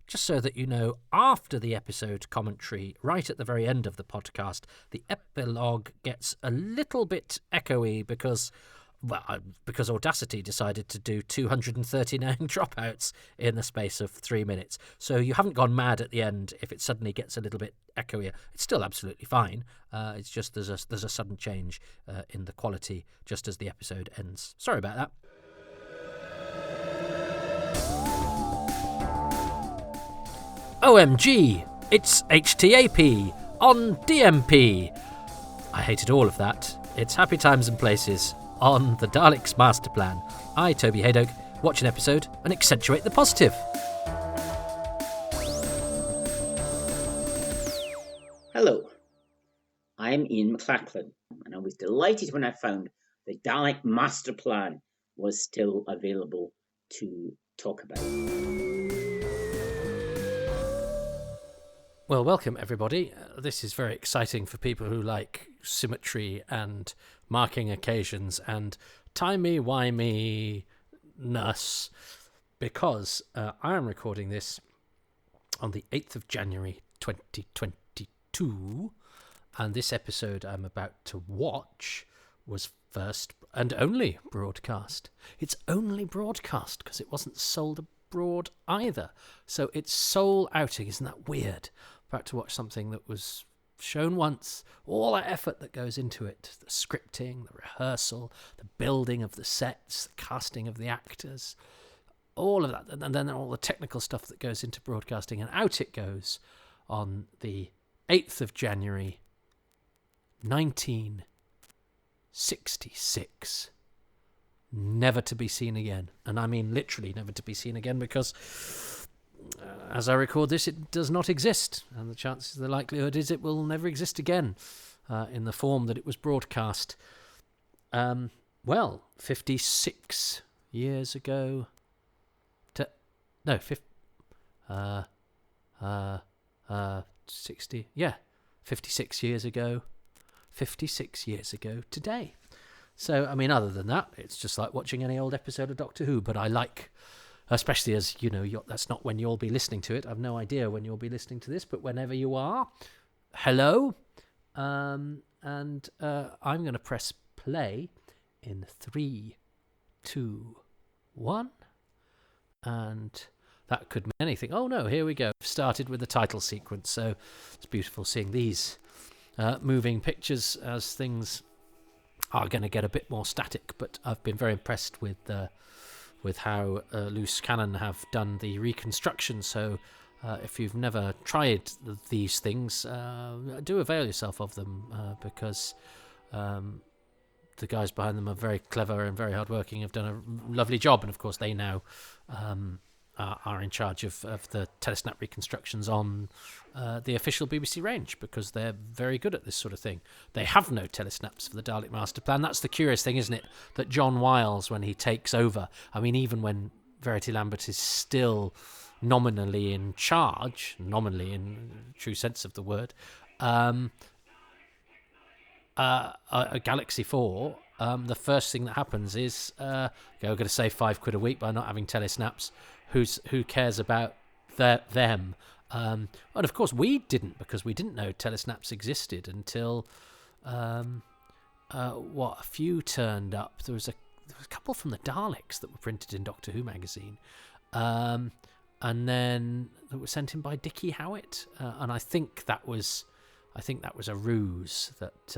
just so that you know, after the episode commentary, right at the very end of the podcast, the epilogue gets a little bit echoey because Audacity decided to do 239 dropouts in the space of 3 minutes. So you haven't gone mad at the end if it suddenly gets a little bit echoier. It's still absolutely fine. It's just there's a sudden change in the quality just as the episode ends. Sorry about that. OMG, it's HTAP on DMP. I hated all of that. It's happy times and places on the Daleks Masterplan. I, Toby Hadoke, watch an episode and accentuate the positive. Hello, I'm Ian McLachlan, and I was delighted when I found the Dalek Masterplan was still available to talk about. Well, welcome everybody. This is very exciting for people who like symmetry and marking occasions and timey-wimey-ness, because I am recording this on the 8th of January 2022, and this episode I'm about to watch was first and only broadcast. It's only broadcast because it wasn't sold abroad either. So it's sole outing. Isn't that weird? About to watch something that was shown once, all that effort that goes into it, the scripting, the rehearsal, the building of the sets, the casting of the actors, all of that, and then all the technical stuff that goes into broadcasting, and out it goes on the 8th of January 1966. Never to be seen again. And I mean literally never to be seen again, because as I record this, it does not exist, and the likelihood is it will never exist again in the form that it was broadcast. 56 years ago. 60. Yeah, 56 years ago. 56 years ago today. So, I mean, other than that, it's just like watching any old episode of Doctor Who, but I like, especially as, you know, that's not when you'll be listening to it. I've no idea when you'll be listening to this, but whenever you are, hello. And I'm going to press play in 3, 2, 1. And that could mean anything. Oh, no, here we go. Started with the title sequence. So it's beautiful seeing these moving pictures as things are going to get a bit more static. But I've been very impressed with how Loose Cannon have done the reconstruction. So if you've never tried these things, do avail yourself of them, because the guys behind them are very clever and very hardworking, have done a lovely job. And of course they now are in charge of the telesnap reconstructions on the official BBC range, because they're very good at this sort of thing. They have no telesnaps for the Dalek Masterplan. That's the curious thing, isn't it? That John Wiles, when he takes over, I mean, even when Verity Lambert is still nominally in charge, nominally in true sense of the word, a Galaxy 4, the first thing that happens is we're going to save £5 a week by not having telesnaps. Who cares about them? And of course we didn't, because we didn't know telesnaps existed until a few turned up. There was a couple from the Daleks that were printed in Doctor Who magazine, and then that were sent in by Dickie Howitt, and I think that was a ruse that.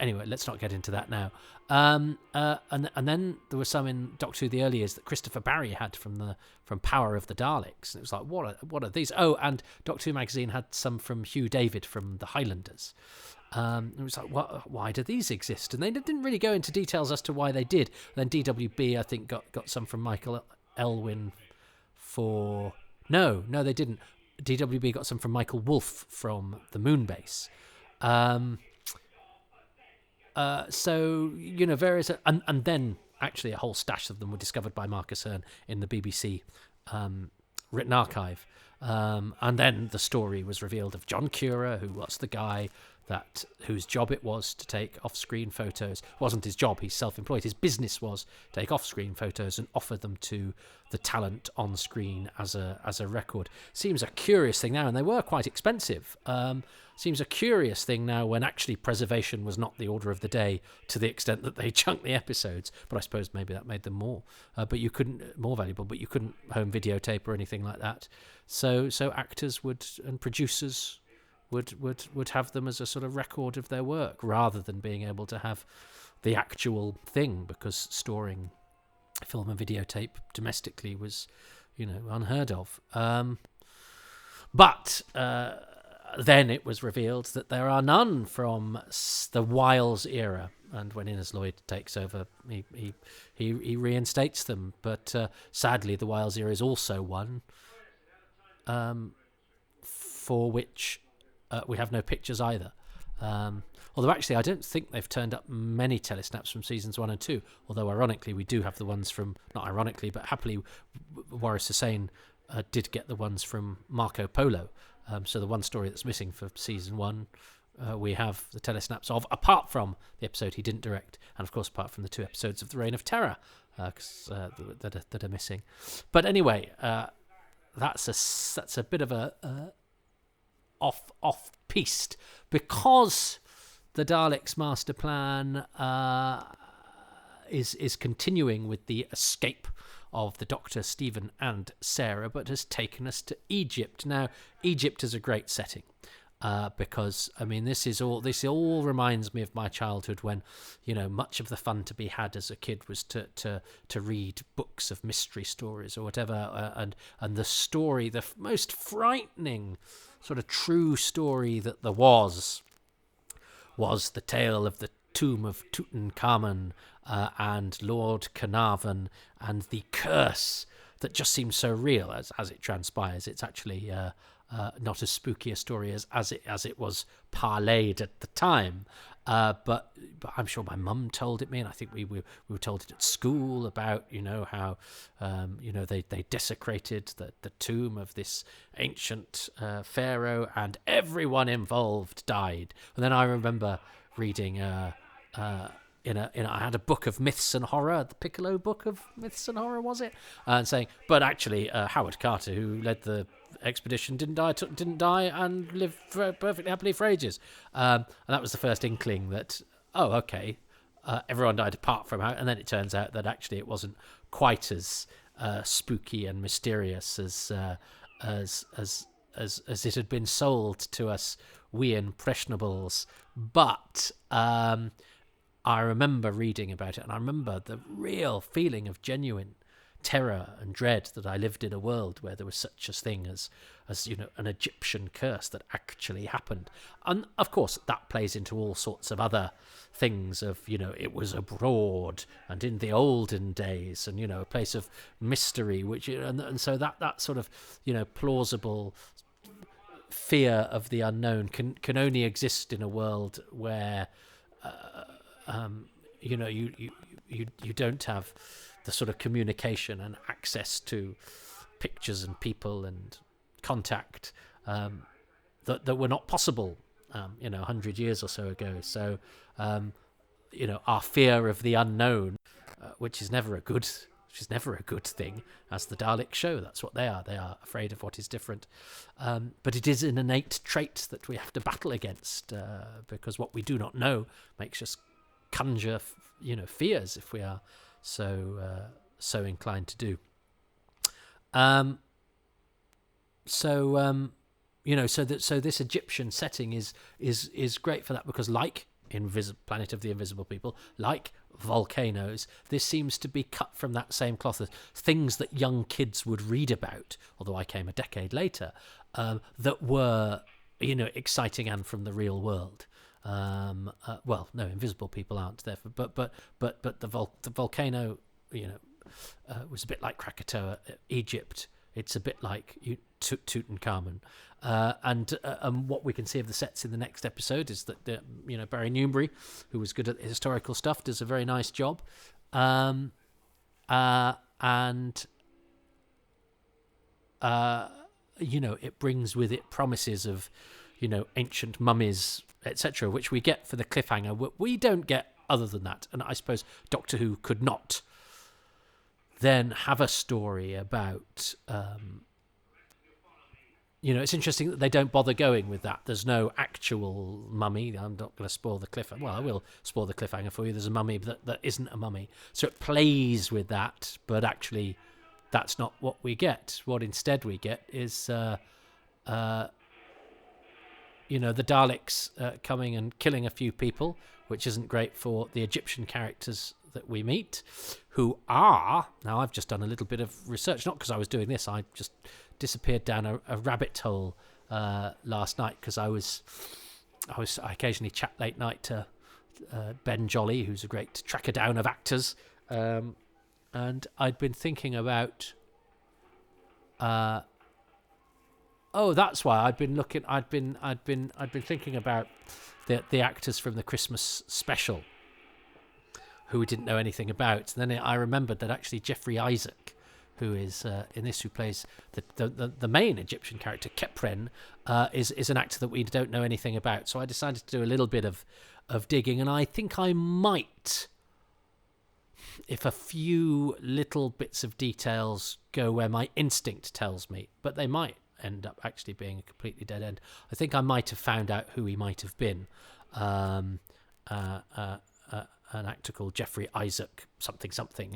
Anyway, let's not get into that now. And then there were some in Doctor Who the early years that Christopher Barry had from Power of the Daleks, and it was like, what are these? Oh, and Doctor Who magazine had some from Hugh David from the Highlanders. It was like, why do these exist? And they didn't really go into details as to why they did. And then DWB, I think, got some from Michael Elwyn for... No, they didn't. DWB got some from Michael Wolff from the Moonbase. So, you know, various... And then, actually, a whole stash of them were discovered by Marcus Hearn in the BBC written archive. And then the story was revealed of John Cura, who was the guy whose job it was to take off-screen photos. It wasn't his job, he's self-employed. His business was to take off-screen photos and offer them to the talent on screen as a record. Seems a curious thing now, and they were quite expensive. Seems a curious thing now when actually preservation was not the order of the day, to the extent that they chunked the episodes. But I suppose maybe that made them more valuable. But you couldn't home videotape or anything like that. So actors and producers would have them as a sort of record of their work, rather than being able to have the actual thing, because storing film and videotape domestically was, unheard of. But then it was revealed that there are none from the Wiles era, and when Innes Lloyd takes over, he reinstates them. But sadly, the Wiles era is also one for which we have no pictures either. Although actually, I don't think they've turned up many telesnaps from seasons 1 and 2. Although ironically, we do have the ones from, not ironically, but happily, Waris Hussein did get the ones from Marco Polo. So the one story that's missing for season 1, we have the telesnaps of, apart from the episode he didn't direct, and of course apart from the 2 episodes of The Reign of Terror that are missing. But anyway, that's a bit of a off-piste, because the Daleks Masterplan is continuing with the escape of the Doctor, Stephen and Sarah, but has taken us to Egypt. Now, Egypt is a great setting, because this all reminds me of my childhood, when much of the fun to be had as a kid was to read books of mystery stories or whatever, and the story, the most frightening sort of true story that there was the tale of the tomb of Tutankhamun and Lord Carnarvon, and the curse that just seems so real as it transpires. It's actually not as spooky a story as it was parlayed at the time. But I'm sure my mum told it me, and I think we were told it at school about how they desecrated the tomb of this ancient pharaoh, and everyone involved died. And then I remember reading I had a book of myths and horror, the Piccolo book of myths and horror, was it? And saying, but actually Howard Carter, who led the expedition, didn't die and lived perfectly happily for ages. And that was the first inkling that, everyone died apart from Howard. And then it turns out that actually it wasn't quite as spooky and mysterious as it had been sold to us, we impressionables. But I remember reading about it, and I remember the real feeling of genuine terror and dread that I lived in a world where there was such a thing as an Egyptian curse that actually happened. And of course that plays into all sorts of other things of, it was abroad and in the olden days, and a place of mystery, which and so that sort of plausible fear of the unknown can only exist in a world where you don't have the sort of communication and access to pictures and people and contact that were not possible 100 years or so ago. So our fear of the unknown, which is never a good thing, as the Daleks show. That's what they are. They are afraid of what is different. But it is an innate trait that we have to battle against, because what we do not know makes us conjure fears, if we are so inclined to do. So this Egyptian setting is great for that, because like Planet of the Invisible People, like volcanoes, this seems to be cut from that same cloth as things that young kids would read about, although I came a decade later, that were exciting and from the real world. No, Invisible People aren't there, but the volcano, was a bit like Krakatoa, Egypt. It's a bit like Tutankhamun, and what we can see of the sets in the next episode is that Barry Newbury, who was good at historical stuff, does a very nice job, and it brings with it promises of ancient mummies, etc., which we get for the cliffhanger. We don't get other than that. And I suppose Doctor Who could not then have a story about... it's interesting that they don't bother going with that. There's no actual mummy. I'm not going to spoil the cliffhanger. Well, I will spoil the cliffhanger for you. There's a mummy that isn't a mummy. So it plays with that, but actually that's not what we get. What instead we get is, the Daleks coming and killing a few people, which isn't great for the Egyptian characters that we meet, who are... Now, I've just done a little bit of research, not because I was doing this. I just... disappeared down a rabbit hole last night because I occasionally chat late night to Ben Jolly, who's a great tracker down of actors, and I'd been thinking about that's why I'd been thinking about the actors from the Christmas special who we didn't know anything about. And then I remembered that actually Jeffrey Isaac, who is in this, who plays the main Egyptian character, Kepren, is an actor that we don't know anything about. So I decided to do a little bit of digging, and I think I might, if a few little bits of details go where my instinct tells me, but they might end up actually being a completely dead end. I think I might have found out who he might have been. An actor called Jeffrey Isaac something,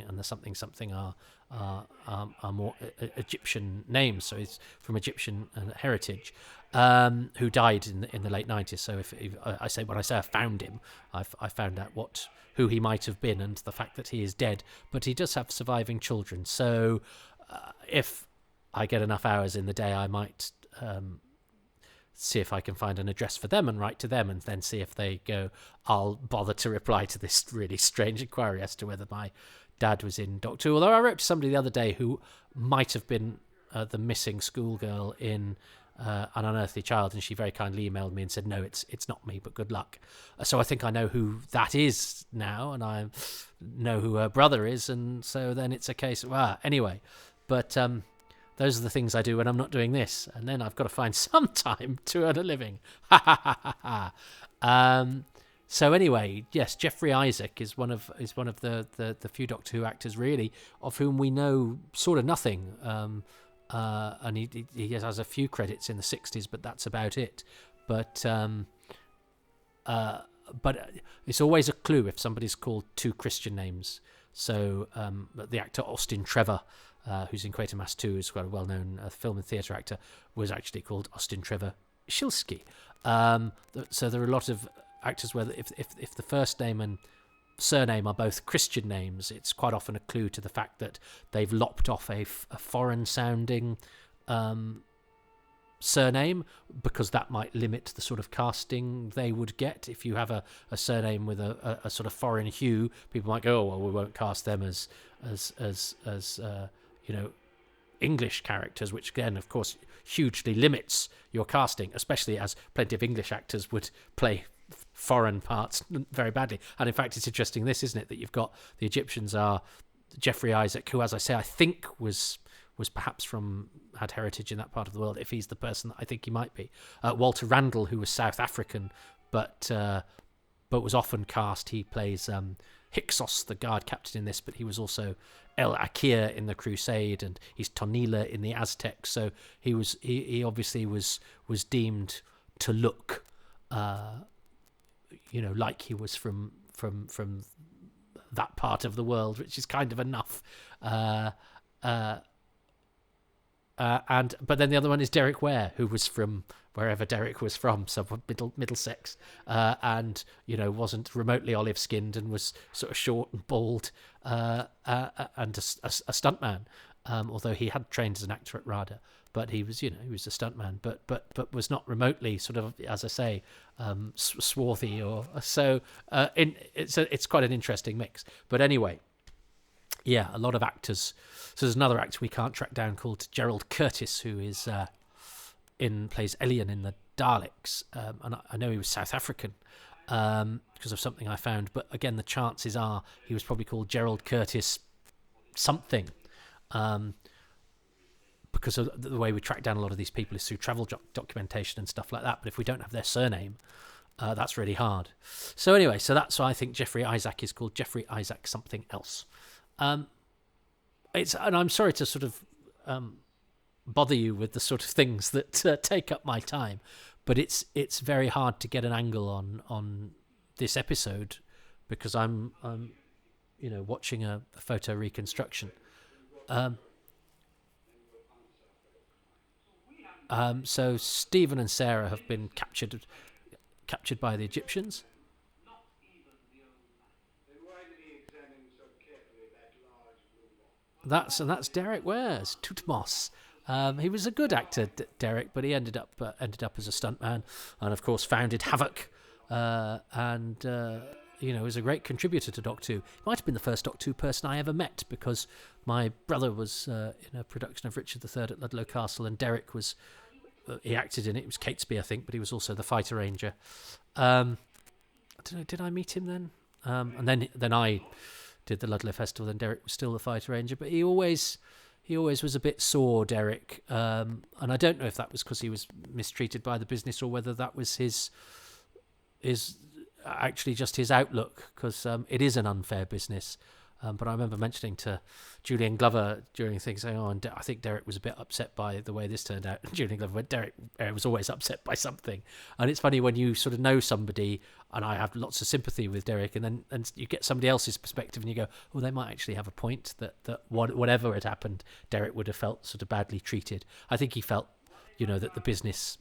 and the something are more Egyptian names, so he's from Egyptian heritage, who died in the late 90s. So if when I say I found him, I found out who he might have been and the fact that he is dead, but he does have surviving children. So if I get enough hours in the day, I might see if I can find an address for them and write to them, and then see if they go, I'll bother to reply to this really strange inquiry as to whether my dad was in Doctor Who. Although I wrote to somebody the other day who might have been the missing schoolgirl in An Unearthly Child, and she very kindly emailed me and said, no, it's not me, but good luck. So I think I know who that is now, and I know who her brother is, and so then it's a case of, anyway. But those are the things I do when I'm not doing this, and then I've got to find some time to earn a living. So anyway, yes, Jeffrey Isaac is one of the few Doctor Who actors really of whom we know sort of nothing. And he has a few credits in the 60s, but that's about it. But it's always a clue if somebody's called two Christian names. So the actor Austin Trevor, who's in Quatermass 2, is quite a well-known film and theatre actor, was actually called Austin Trevor Shilsky. So there are a lot of actors where if the first name and surname are both Christian names, it's quite often a clue to the fact that they've lopped off a foreign-sounding surname, because that might limit the sort of casting they would get. If you have a surname with a sort of foreign hue, people might go, oh well, we won't cast them as English characters, which again, of course, hugely limits your casting, especially as plenty of English actors would play foreign parts very badly. And in fact, it's interesting this, isn't it, that you've got the Egyptians are Jeffrey Isaac, who, as I say, I think was perhaps had heritage in that part of the world, if he's the person that I think he might be. Walter Randall, who was South African, but was often cast. He plays Hyksos, the guard captain in this, but he was also El Akir in the Crusade, and he's Tonila in the Aztecs. So he obviously was deemed to look like he was from that part of the world, which is kind of enough. But then the other one is Derek Ware, who was from wherever Derek was from, so Middlesex, and wasn't remotely olive-skinned and was sort of short and bald, and a stuntman. Although he had trained as an actor at RADA, but he was a stuntman, but was not remotely sort of, as I say, swarthy or so. It's quite an interesting mix. But anyway, yeah, a lot of actors. So there's another actor we can't track down called Gerald Curtis, who is plays Elian in the Daleks, and I know he was South African because of something I found. But again, the chances are he was probably called Gerald Curtis something. because of the way we track down a lot of these people is through travel documentation and stuff like that. But if we don't have their surname, that's really hard. So anyway, so that's why I think Jeffrey Isaac is called Jeffrey Isaac something else. And I'm sorry to sort of bother you with the sort of things that take up my time, but it's very hard to get an angle on this episode because I'm watching a photo reconstruction. So Stephen and Sarah have been captured by the Egyptians. That's Derek Wares, Tutmos. He was a good actor, Derek, but he ended up as a stuntman, and of course founded Havoc, and was a great contributor to Doctor Who. He might have been the first Doctor Who person I ever met because my brother was in a production of Richard III at Ludlow Castle, and Derek was he acted in it. It was Catesby, I think, but he was also the fighter ranger. I don't know, did I meet him then? And then I did the Ludlow Festival, and Derek was still the fighter ranger, but he always was a bit sore, Derek, and I don't know if that was because he was mistreated by the business or whether that was his actually just his outlook, because it is an unfair business. But I remember mentioning to Julian Glover during things, saying, and I think Derek was a bit upset by the way this turned out. And Julian Glover went, Derek was always upset by something. And it's funny when you sort of know somebody, and I have lots of sympathy with Derek, and you get somebody else's perspective and you go, well, they might actually have a point that whatever had happened, Derek would have felt sort of badly treated. I think he felt, that the business...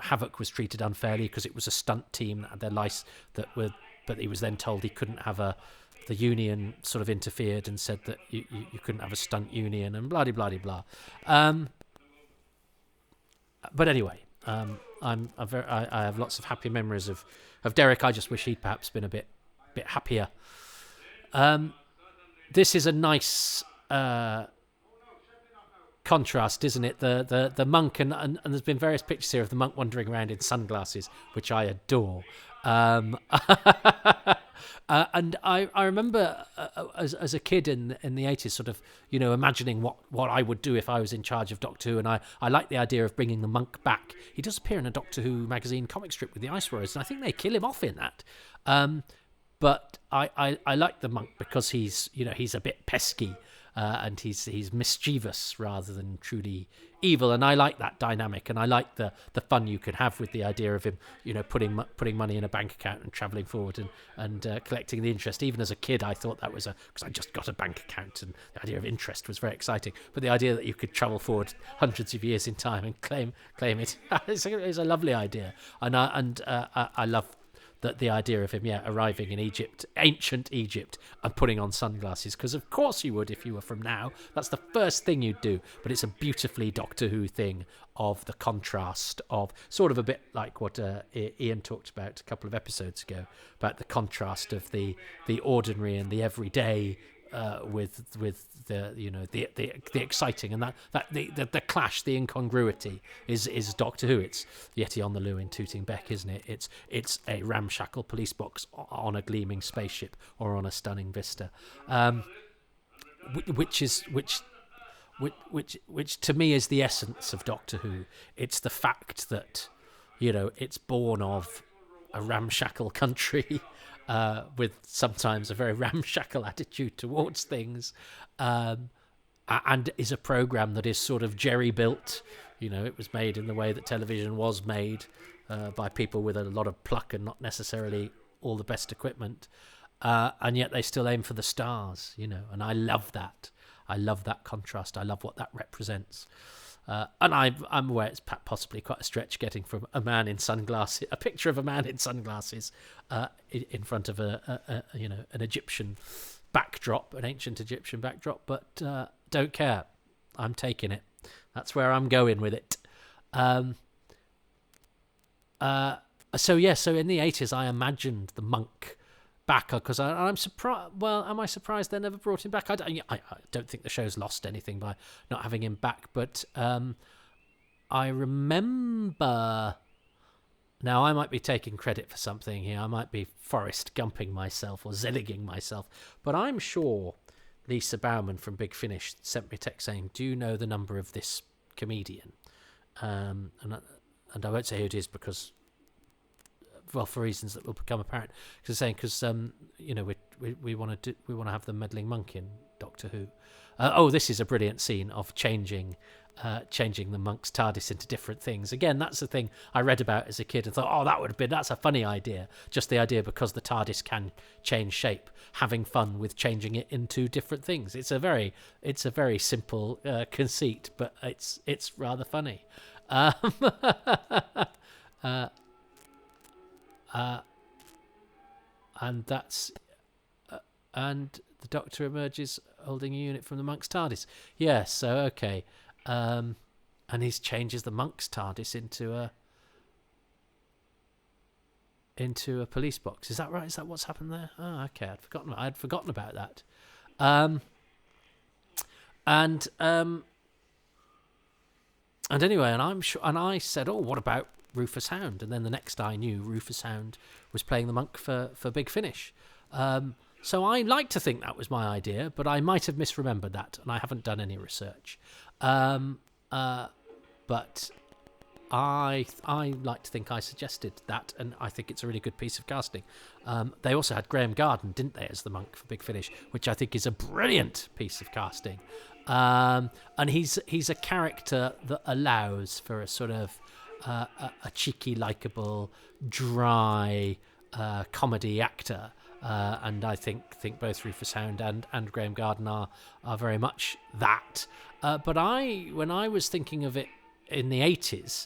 Havoc was treated unfairly because it was a stunt team that had their license but he was then told he couldn't have the union sort of interfered and said that you couldn't have a stunt union and blah blah blah. But anyway, I have lots of happy memories of Derek. I just wish he'd perhaps been a bit happier. This is a nice contrast, isn't it? The monk and there's been various pictures here of the monk wandering around in sunglasses, which I adore. And I remember as a kid in the 80s, sort of imagining what I would do if I was in charge of Doctor Who, and I like the idea of bringing the monk back. He does appear in a Doctor Who magazine comic strip with the Ice Warriors, and I think they kill him off in that. But I like the monk because he's a bit pesky. And he's mischievous rather than truly evil, and I like that dynamic, and I like the fun you can have with the idea of him, putting money in a bank account and travelling forward and collecting the interest. Even as a kid, I thought that was because I just got a bank account, and the idea of interest was very exciting. But the idea that you could travel forward hundreds of years in time and claim it is a lovely idea, and I love. That the idea of him, arriving in Egypt, ancient Egypt, and putting on sunglasses, because of course you would if you were from now. That's the first thing you'd do. But it's a beautifully Doctor Who thing of the contrast of sort of a bit like what Ian talked about a couple of episodes ago about the contrast of the ordinary and the everyday. With the exciting, and that the clash, the incongruity is Doctor Who. It's Yeti on the loo in Tooting Bec, isn't it? It's a ramshackle police box on a gleaming spaceship or on a stunning vista, which to me is the essence of Doctor Who. It's the fact that it's born of a ramshackle country. With sometimes a very ramshackle attitude towards things, and is a programme that is sort of jerry-built. It was made in the way that television was made, by people with a lot of pluck and not necessarily all the best equipment, and yet they still aim for the stars, and I love that. I love that contrast. I love what that represents. And I'm aware it's possibly quite a stretch getting from a picture of a man in sunglasses, in front of an Egyptian backdrop, an ancient Egyptian backdrop. But don't care. I'm taking it. That's where I'm going with it. So in the 80s, I imagined the monk back, because I'm surprised. Well, am I surprised they never brought him back? I don't think the show's lost anything by not having him back, but I remember. Now, I might be taking credit for something here. I might be Forrest Gumping myself or Zelligging myself, but I'm sure Lisa Bauman from Big Finish sent me a text saying, "Do you know the number of this comedian?" And I won't say who it is because, well, for reasons that will become apparent. Because we want to have the meddling monk in Doctor Who. This is a brilliant scene of changing the monk's TARDIS into different things. Again, that's the thing I read about as a kid and thought, that's a funny idea. Just the idea, because the TARDIS can change shape, having fun with changing it into different things. It's a very simple conceit, but it's rather funny. And that's and the Doctor emerges holding a unit from the monk's TARDIS. Yeah, so okay. And he changes the monk's TARDIS into a police box. Is that right? Is that what's happened there? Oh, okay. I'd forgotten about that. And anyway, and I'm sure. And I said, "Oh, what about Rufus Hound?" And then the next I knew, Rufus Hound was playing the monk for Big Finish. So I like to think that was my idea, but I might have misremembered that, and I haven't done any research. But I like to think I suggested that, and I think it's a really good piece of casting. They also had Graham Garden, didn't they, as the monk for Big Finish, which I think is a brilliant piece of casting. And he's a character that allows for a sort of a cheeky, likeable, dry comedy actor. And I think both Rufus Hound and Graham Garden are very much that. But when I was thinking of it in the 80s,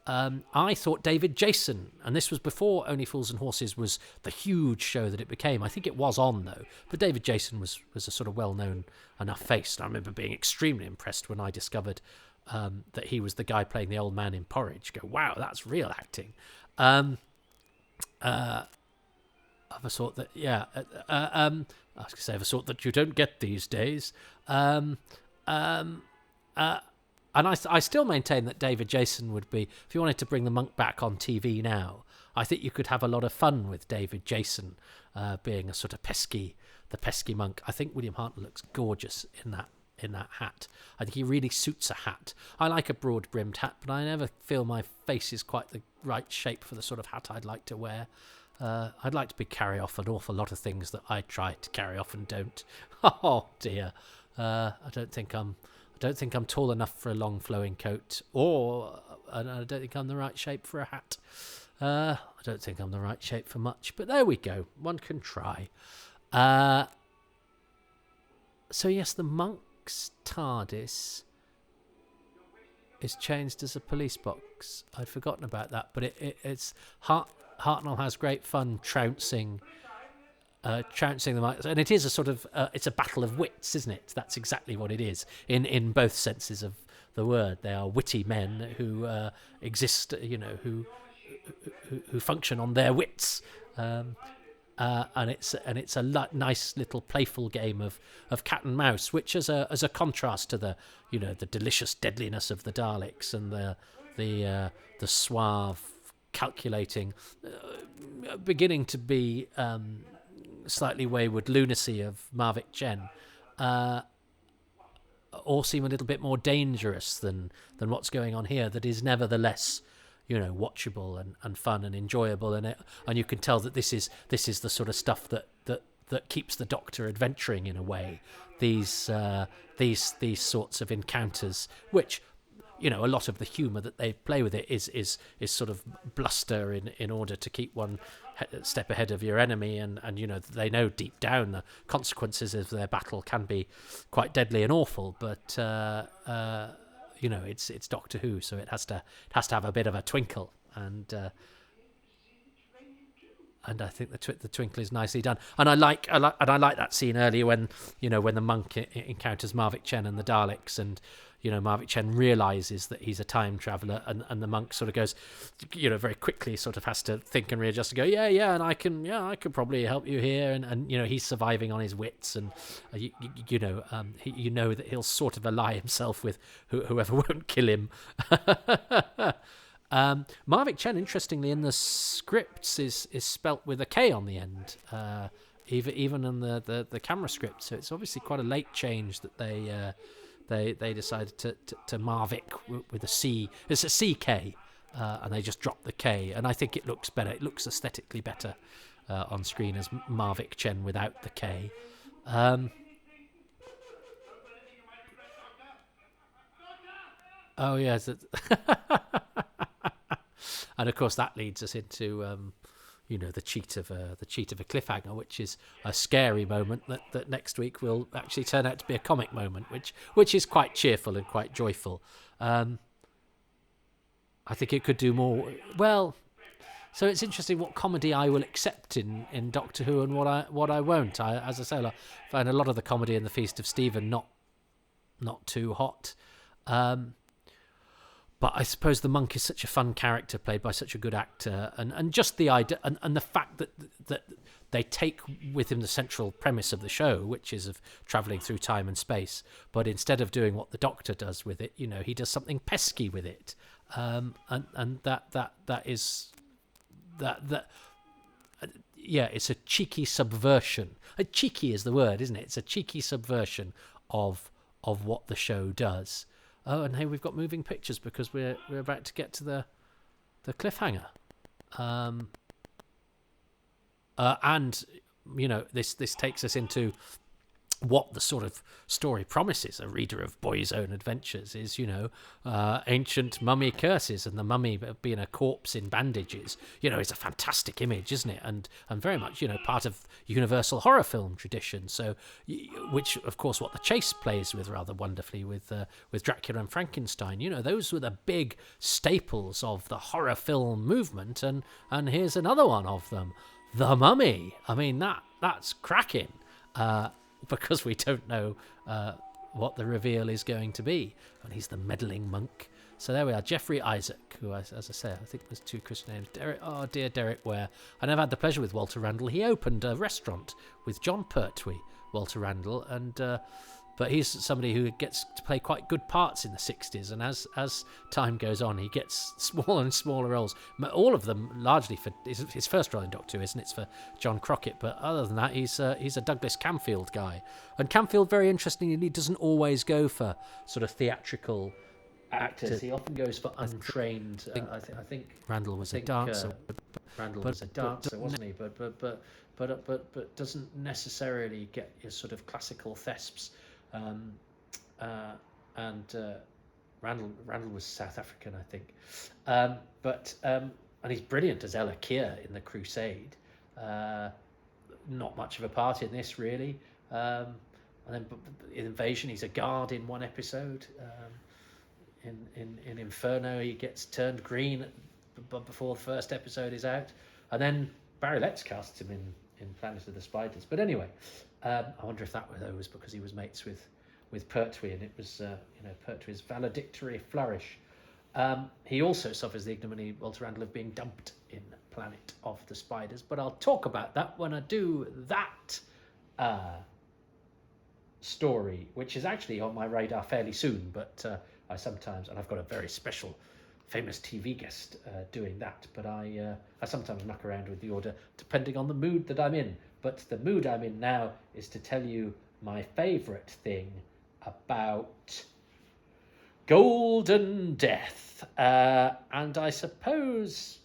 I thought David Jason, and this was before Only Fools and Horses was the huge show that it became. I think it was on, though. But David Jason was a sort of well-known enough face. And I remember being extremely impressed when I discovered that he was the guy playing the old man in Porridge. Go, wow, that's real acting. Of a sort that, I was going to say of a sort that you don't get these days. And I still maintain that David Jason would be, if you wanted to bring the monk back on TV now, I think you could have a lot of fun with David Jason being a sort of the pesky monk. I think William Hartnell looks gorgeous in that hat. I think he really suits a hat. I like a broad-brimmed hat, but I never feel my face is quite the right shape for the sort of hat I'd like to wear. I'd like to carry off an awful lot of things that I try to carry off and don't. Oh dear. I don't think I'm tall enough for a long flowing coat, or I don't think I'm the right shape for a hat. I don't think I'm the right shape for much, but there we go. One can try. So yes, the monk's TARDIS is changed as a police box. I'd forgotten about that, but it's Hartnell has great fun trouncing the mic, and it is a sort of it's a battle of wits, isn't it? That's exactly what it is in both senses of the word. They are witty men who exist, who function on their wits, and it's a nice little playful game of cat and mouse, which as a contrast to the the delicious deadliness of the Daleks and the suave, calculating, beginning to be slightly wayward lunacy of Marvick Chen, all seem a little bit more dangerous than what's going on here. That is nevertheless, watchable and fun and enjoyable, and you can tell that this is the sort of stuff that keeps the Doctor adventuring in a way. These sorts of encounters, which a lot of the humour that they play with it is sort of bluster in order to keep one step ahead of your enemy, and they know deep down the consequences of their battle can be quite deadly and awful, but it's Doctor Who, so it has to have a bit of a twinkle, and I think the twinkle is nicely done, and I like that scene earlier when when the monk encounters Marvick Chen and the Daleks, and Marvick Chen realizes that he's a time traveler, and the monk sort of goes, very quickly sort of has to think and readjust and go, and I could probably help you here, and he's surviving on his wits, and that he'll sort of ally himself with whoever won't kill him. Marvick Chen, interestingly, in the scripts is spelt with a K on the end, even in the camera script. So it's obviously quite a late change that they decided to Marvick with a C. It's a CK, and they just dropped the K, and I think it looks better. It looks aesthetically better on screen as Marvick Chen without the K. Oh yes, and of course that leads us into the cheat of a cliffhanger, which is a scary moment that next week will actually turn out to be a comic moment, which is quite cheerful and quite joyful. I think it could do more. Well, so it's interesting what comedy I will accept in Doctor Who and what I won't. As I say, I find a lot of the comedy in the Feast of Stephen not too hot. But I suppose the monk is such a fun character played by such a good actor, and just the idea and the fact that they take with him the central premise of the show, which is of travelling through time and space, but instead of doing what the Doctor does with it, he does something pesky with it, and it's a cheeky subversion. Cheeky is the word, isn't it? It's a cheeky subversion of what the show does. Oh, and hey, we've got moving pictures because we're about to get to the cliffhanger, and this takes us into what the sort of story promises a reader of Boy's Own Adventures is, ancient mummy curses, and the mummy being a corpse in bandages, is a fantastic image, isn't it? And very much, part of universal horror film tradition. So, which of course what The Chase plays with rather wonderfully with Dracula and Frankenstein. Those were the big staples of the horror film movement, and here's another one of them, The Mummy. I mean that's cracking. Because we don't know what the reveal is going to be. And he's the meddling monk. So there we are. Jeffrey Isaac, who, as I say, I think there's two Christian names. Derek Ware. And I've had the pleasure with Walter Randall. He opened a restaurant with John Pertwee, Walter Randall, and but he's somebody who gets to play quite good parts in the 60s, and as time goes on, he gets smaller and smaller roles. All of them largely for his first role in Doctor Who, isn't it? It's for John Crockett, but other than that, he's a Douglas Camfield guy. And Camfield, very interestingly, doesn't always go for sort of theatrical actors. He often goes for untrained. I think Randall was a dancer. Randall was a dancer, wasn't he? But doesn't necessarily get your sort of classical thesps. Randall was South African, I think, and he's brilliant as Ella Keir in The Crusade. Not much of a part in this, really. And then in Invasion, he's a guard in one episode. In Inferno, he gets turned green before the first episode is out, and then Barry Letts casts him in Planet of the Spiders. But anyway, I wonder if that was because he was mates with Pertwee, and it was Pertwee's valedictory flourish. He also suffers the ignominy, Walter Randall, of being dumped in Planet of the Spiders, but I'll talk about that when I do that story, which is actually on my radar fairly soon, but I sometimes, and I've got a very special famous TV guest doing that, but I sometimes muck around with the order depending on the mood that I'm in. But the mood I'm in now is to tell you my favourite thing about Golden Death. And I suppose,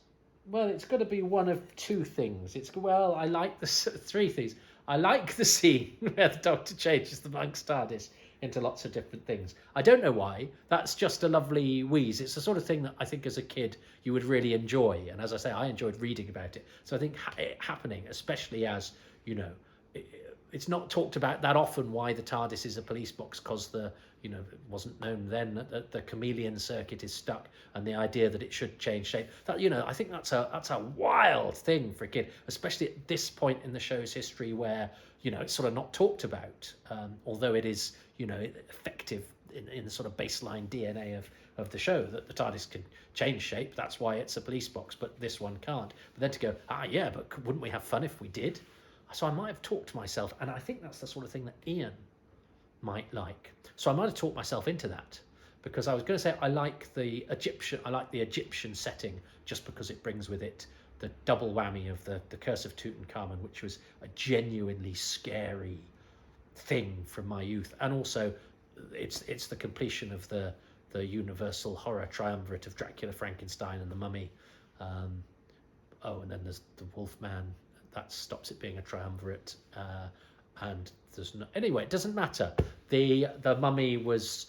well, it's got to be one of two things. I like the three things. I like the scene where the Doctor changes the monk's TARDIS into lots of different things. I don't know why. That's just a lovely wheeze. It's the sort of thing that I think as a kid you would really enjoy. And as I say, I enjoyed reading about it. So I think it happening, especially as, it's not talked about that often why the TARDIS is a police box, because it wasn't known then that the chameleon circuit is stuck, and the idea that it should change shape. That I think that's a wild thing for a kid, especially at this point in the show's history where it's sort of not talked about, although it is effective in the sort of baseline DNA of the show that the TARDIS can change shape. That's why it's a police box, but this one can't. But then to go, but wouldn't we have fun if we did? So I might have talked myself, and I think that's the sort of thing that Ian might like. So I might have talked myself into that, because I was going to say I like the Egyptian setting just because it brings with it double whammy of the Curse of Tutankhamun, which was a genuinely scary thing from my youth, and also it's the completion of the universal horror triumvirate of Dracula, Frankenstein, and the Mummy. And then there's the Wolfman. That stops it being a triumvirate. And there's no, anyway, it doesn't matter. The Mummy was,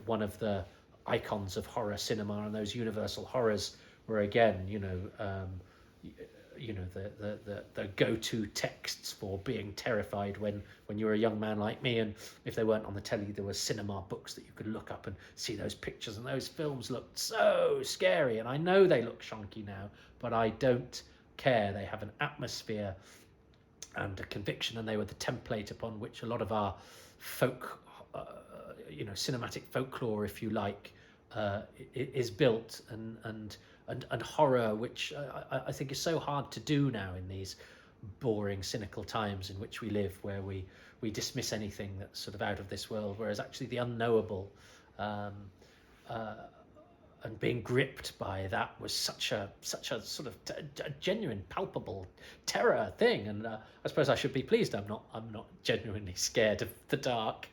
one of the icons of horror cinema, and those universal horrors were again, the go-to texts for being terrified when you were a young man like me, and if they weren't on the telly, there were cinema books that you could look up and see those pictures, and those films looked so scary. And I know they look shonky now, but I don't care. They have an atmosphere and a conviction, and they were the template upon which a lot of our folk, cinematic folklore, if you like, is built, and horror, which I think is so hard to do now in these boring, cynical times in which we live, where we dismiss anything that's sort of out of this world, whereas actually the unknowable and being gripped by that was such a sort of a genuine, palpable terror thing. And I suppose I should be pleased I'm not genuinely scared of the dark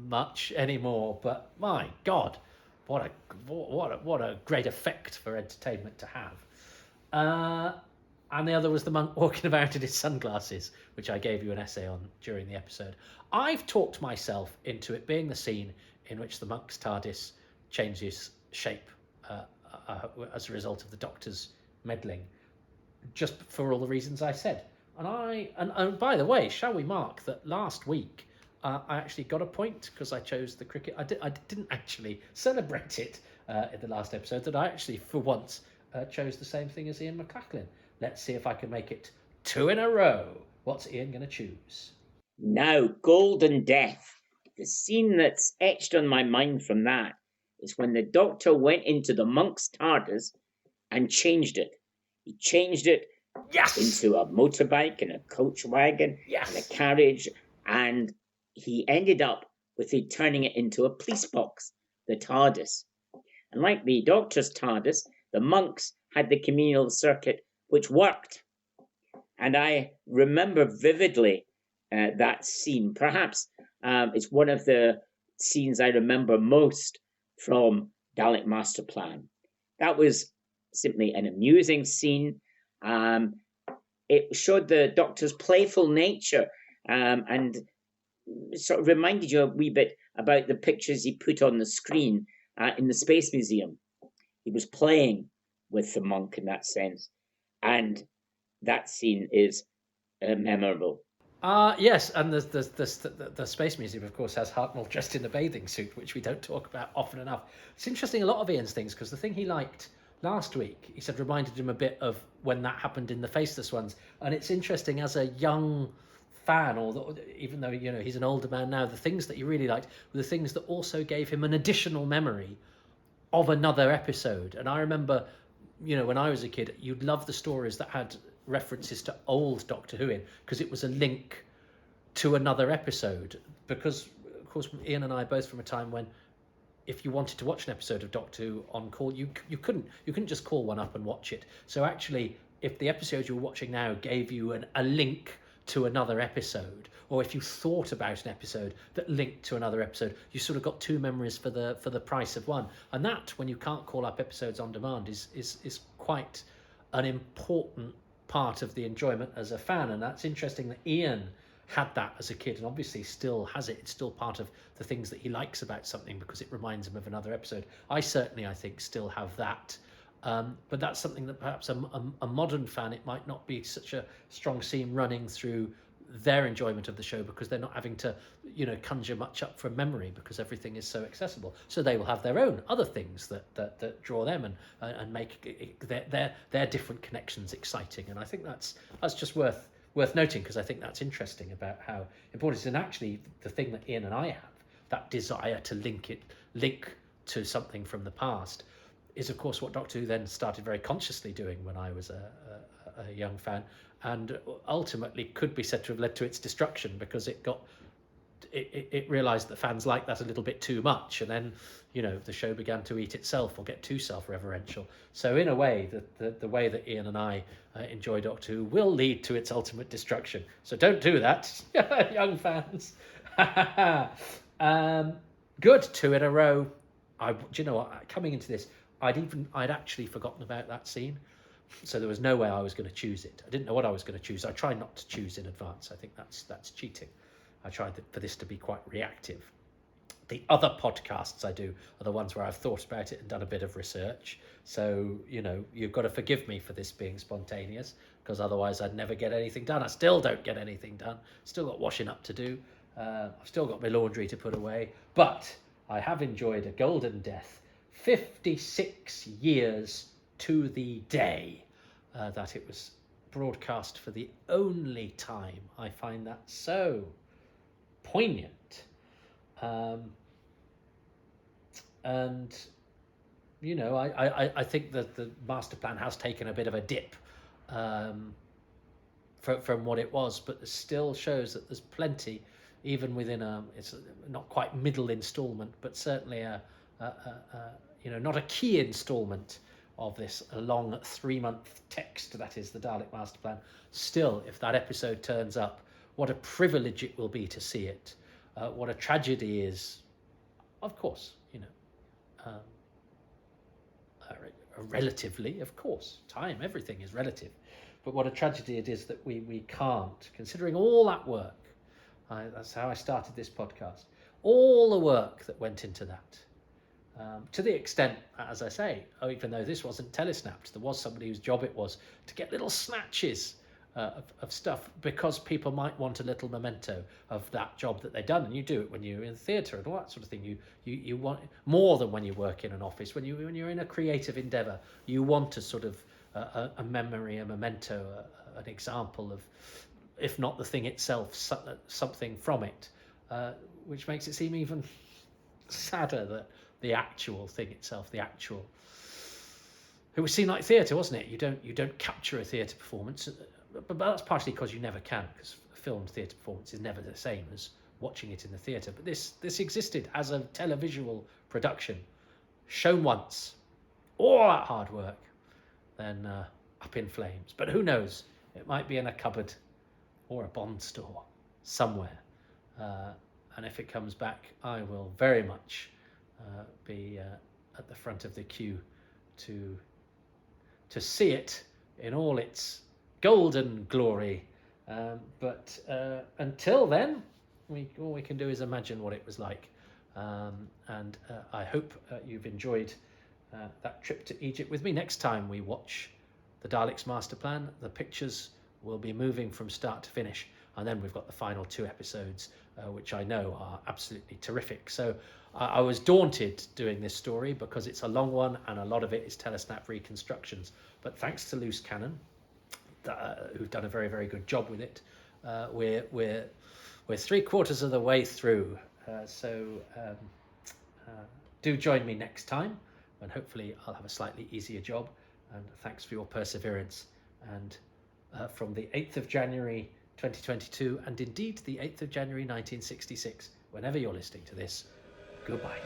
much anymore. But my God, what a great effect for entertainment to have. And the other was the monk walking about in his sunglasses, which I gave you an essay on during the episode. I've talked myself into it being the scene in which the monk's TARDIS changes shape as a result of the Doctor's meddling, just for all the reasons I said. And by the way, shall we mark that last week I actually got a point because I chose the cricket. I didn't actually celebrate it in the last episode, that I actually, for once, chose the same thing as Ian McLachlan. Let's see if I can make it 2 in a row. What's Ian going to choose? Now, Golden Death. The scene that's etched on my mind from that is when the Doctor went into the monk's TARDIS and changed it. He changed it into a motorbike and a coach wagon and a carriage, and he ended up with turning it into a police box, the TARDIS. And like the Doctor's TARDIS, the monks had the communal circuit, which worked. And I remember vividly that scene. Perhaps it's one of the scenes I remember most from Dalek Masterplan. That was simply an amusing scene. It showed the Doctor's playful nature, and sort of reminded you a wee bit about the pictures he put on the screen in the Space Museum. He was playing with the monk in that sense, and that scene is memorable. Yes, and the Space Museum, of course, has Hartnell dressed in a bathing suit, which we don't talk about often enough. It's interesting, a lot of Ian's things, because the thing he liked last week, he said, reminded him a bit of when that happened in the Faceless Ones. And it's interesting, as a young fan, or even though he's an older man now, the things that he really liked were the things that also gave him an additional memory of another episode. And I remember, when I was a kid, you'd love the stories that had references to old Doctor Who in, because it was a link to another episode. Because of course Ian and I are both from a time when, if you wanted to watch an episode of Doctor Who on call, you couldn't just call one up and watch it. So actually, if the episode you were watching now gave you a link to another episode, or if you thought about an episode that linked to another episode, you sort of got two memories for the price of one. And that, when you can't call up episodes on demand, is quite an important part of the enjoyment as a fan. And that's interesting that Ian had that as a kid, and obviously still has it. It's still part of the things that he likes about something, because it reminds him of another episode. I think still have that, but that's something that perhaps a modern fan, it might not be such a strong seam running through their enjoyment of the show, because they're not having to conjure much up from memory, because everything is so accessible. So they will have their own other things that draw them and make their different connections exciting. And I think that's just worth noting, because I think that's interesting about how important it is. And actually, the thing that Ian and I have, that desire to link to something from the past, is of course what Doctor Who then started very consciously doing when I was a young fan, and ultimately could be said to have led to its destruction, because it got it realised that fans liked that a little bit too much, and then the show began to eat itself or get too self-referential. So in a way, the way that Ian and I enjoy Doctor Who will lead to its ultimate destruction. So don't do that, young fans. Good, 2 in a row. Do you know what? Coming into this, I'd actually forgotten about that scene, so there was no way I was going to choose it. I didn't know what I was going to choose. I try not to choose in advance. I think that's cheating. I tried for this to be quite reactive. The other podcasts I do are the ones where I've thought about it and done a bit of research. So, you've got to forgive me for this being spontaneous, because otherwise I'd never get anything done. I still don't get anything done. Still got washing up to do. I've still got my laundry to put away. But I have enjoyed a golden death. 56 years to the day that it was broadcast for the only time. I find that so poignant. And I think that the Masterplan has taken a bit of a dip from what it was, but it still shows that there's plenty, even within it's not quite middle installment, but certainly not a key installment of this long 3-month text that is the Dalek Masterplan. Still, if that episode turns up, what a privilege it will be to see it. What a tragedy is, of course, relatively, of course, time, everything is relative, but what a tragedy it is that we can't, considering all that work. That's how I started this podcast. All the work that went into that, to the extent, as I say, even though this wasn't telesnapped, there was somebody whose job it was to get little snatches of stuff, because people might want a little memento of that job that they've done, and you do it when you're in theatre and all that sort of thing. You want more than when you work in an office. When you're in a creative endeavour, you want a sort of a memory, a memento, an example of, if not the thing itself, something from it, which makes it seem even sadder that the actual thing itself, it was seen like theatre, wasn't it? You don't capture a theatre performance. But that's partially because you never can, because a filmed theatre performance is never the same as watching it in the theatre. But this existed as a televisual production, shown once, all that hard work, then up in flames. But who knows? It might be in a cupboard or a Bond store somewhere. And if it comes back, I will very much be at the front of the queue to see it in all its golden glory. But until then, all we can do is imagine what it was like. And I hope you've enjoyed that trip to Egypt with me. Next time we watch the Daleks Masterplan, the pictures will be moving from start to finish. And then we've got the final 2 episodes, which I know are absolutely terrific. So I was daunted doing this story because it's a long one and a lot of it is telesnap reconstructions. But thanks to Loose Cannon, who've done a very, very good job with it, we're 3/4 of the way through. So do join me next time, when hopefully I'll have a slightly easier job. And thanks for your perseverance. And from the 8th of January 2022, and indeed the 8th of January 1966, whenever you're listening to this, goodbye.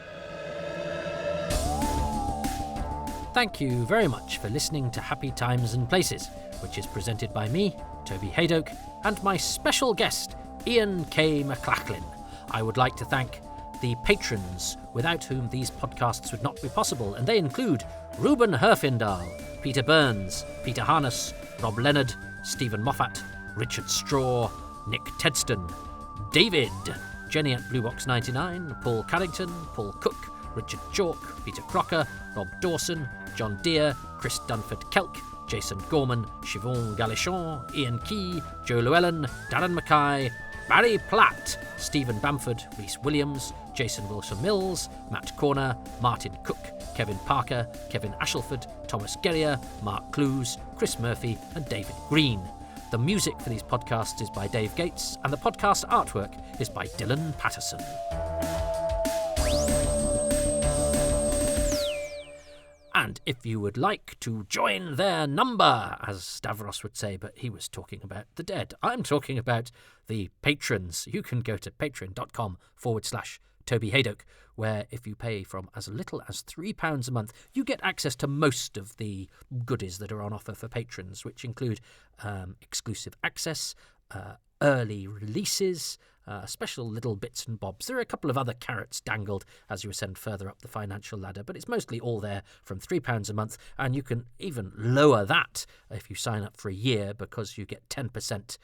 Thank you very much for listening to Happy Times and Places, which is presented by me, Toby Hadoke, and my special guest, Ian K McLachlan. I would like to thank the patrons without whom these podcasts would not be possible, and they include Ruben Herfindahl, Peter Burns, Peter Harness, Rob Leonard, Stephen Moffat, Richard Straw, Nick Tedston, David, Jenny at Bluebox 99, Paul Carrington, Paul Cook, Richard Chalk, Peter Crocker, Rob Dawson, John Deere, Chris Dunford-Kelk, Jason Gorman, Siobhan Galichon, Ian Key, Joe Llewellyn, Darren Mackay, Barry Platt, Stephen Bamford, Rhys Williams, Jason Wilson-Mills, Matt Corner, Martin Cook, Kevin Parker, Kevin Ashelford, Thomas Gerrier, Mark Clues, Chris Murphy and David Green. The music for these podcasts is by Dave Gates, and the podcast artwork is by Dylan Patterson. And if you would like to join their number, as Stavros would say, but he was talking about the dead. I'm talking about the patrons. You can go to patreon.com/Toby Hadoke, where if you pay from as little as £3 a month, you get access to most of the goodies that are on offer for patrons, which include exclusive access, early releases, special little bits and bobs. There are a couple of other carrots dangled as you ascend further up the financial ladder, but it's mostly all there from £3 a month, and you can even lower that if you sign up for a year, because you get 10%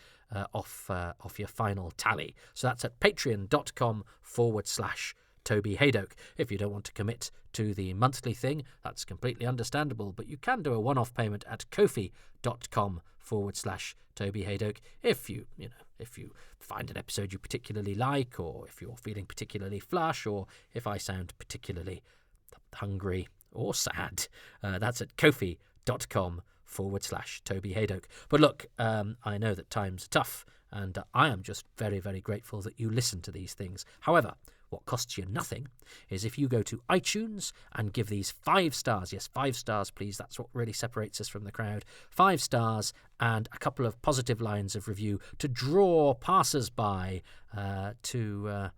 off your final tally. So that's at patreon.com/Toby Hadoke. If you don't want to commit to the monthly thing, that's completely understandable, but you can do a one-off payment at kofi.com/Toby Hadoke if you find an episode you particularly like, or if you're feeling particularly flush, or if I sound particularly hungry or sad. That's at kofi.com/Toby Hadoke. But look, I know that times are tough, and I am just very, very grateful that you listen to these things. However, what costs you nothing is if you go to iTunes and give these 5 stars. Yes, 5 stars, please. That's what really separates us from the crowd. 5 stars and a couple of positive lines of review to draw passers-by to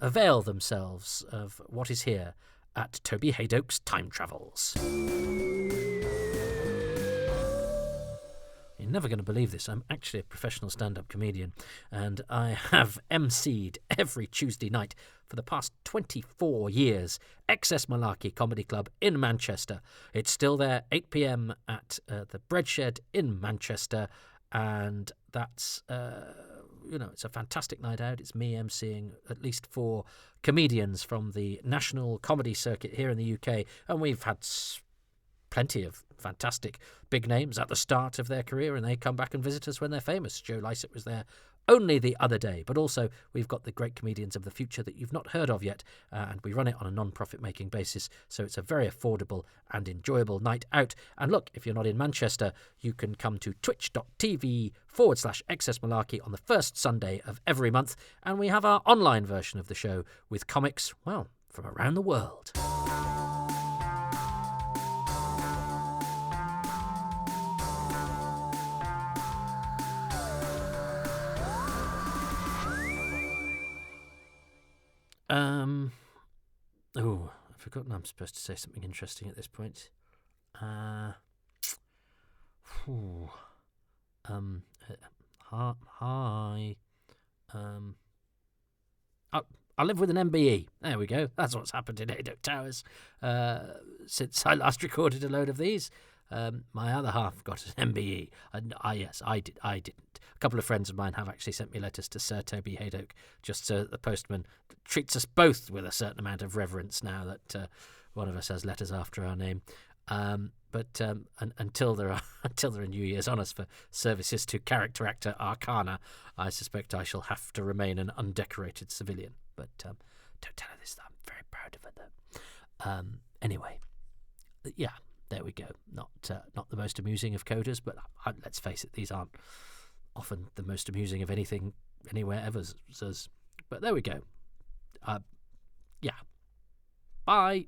avail themselves of what is here at Toby Hadoke's Time Travels. You're never going to believe this. I'm actually a professional stand-up comedian, and I have emceed every Tuesday night for the past 24 years. XS Malarkey Comedy Club in Manchester. It's still there, 8 p.m. at the Breadshed in Manchester, and that's it's a fantastic night out. It's me emceeing at least 4 comedians from the national comedy circuit here in the UK, and we've had plenty of fantastic big names at the start of their career, and they come back and visit us when they're famous. Joe Lycett was there only the other day. But also, we've got the great comedians of the future that you've not heard of yet, and we run it on a non-profit making basis, so it's a very affordable and enjoyable night out. And look, if you're not in Manchester, you can come to twitch.tv/XS Malarkey on the first Sunday of every month, and we have our online version of the show with comics, well, from around the world. I've forgotten I'm supposed to say something interesting at this point. Hi. I live with an MBE. There we go. That's what's happened in Hadoke Towers since I last recorded a load of these. My other half got an MBE. And yes, I didn't. A couple of friends of mine have actually sent me letters to Sir Toby Hadoke, just so that the postman treats us both with a certain amount of reverence now that one of us has letters after our name. But until there are New Year's honours for services to character actor Arcana, I suspect I shall have to remain an undecorated civilian. But don't tell her this. I'm very proud of her, though. Anyway, yeah. There we go. Not the most amusing of coders, but let's face it, these aren't often the most amusing of anything anywhere ever. But there we go. Yeah. Bye.